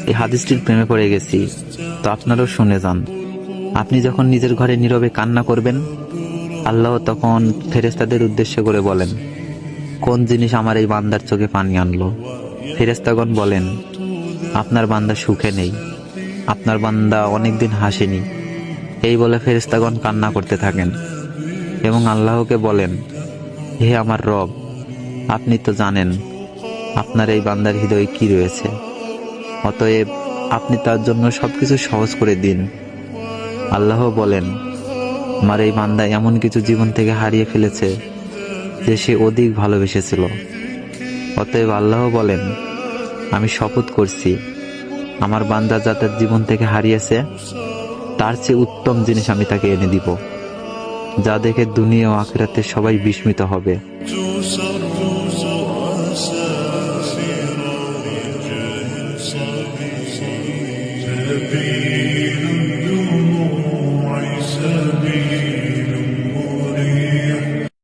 এই হাদিসটির প্রেমে পড়ে গেছি, তো আপনারাও শুনে যান। আপনি যখন নিজের ঘরে নীরবে কান্না করবেন, আল্লাহ তখন ফেরেশতাদের উদ্দেশ্য করে বলেন, কোন জিনিস আমার এই বান্দার চোখে পানি আনলো? ফেরেশতাগণ বলেন, আপনার বান্দা সুখে নেই, আপনার বান্দা অনেকদিন হাসেনি। এই বলে ফেরেশতাগণ কান্না করতে থাকেন এবং আল্লাহকে বলেন, হে আমার রব, আপনি তো জানেন আপনার এই বান্দার হৃদয়ে কি রয়েছে, অতএব আপনি তার জন্য সবকিছু সহজ করে দিন। আল্লাহ বলেন, আমার এই বান্দা এমন কিছু জীবন থেকে হারিয়ে ফেলেছে যে সে অধিক ভালোবেসেছিল। অতএব আল্লাহ বলেন, আমি শপথ করছি, আমার বান্দা যা তার জীবন থেকে হারিয়েছে তার চেয়ে উত্তম জিনিস আমি তাকে এনে দিব, যা দেখে দুনিয়া ও আখিরাতে সবাই বিস্মিত হবে। سبيل الدموع سبيل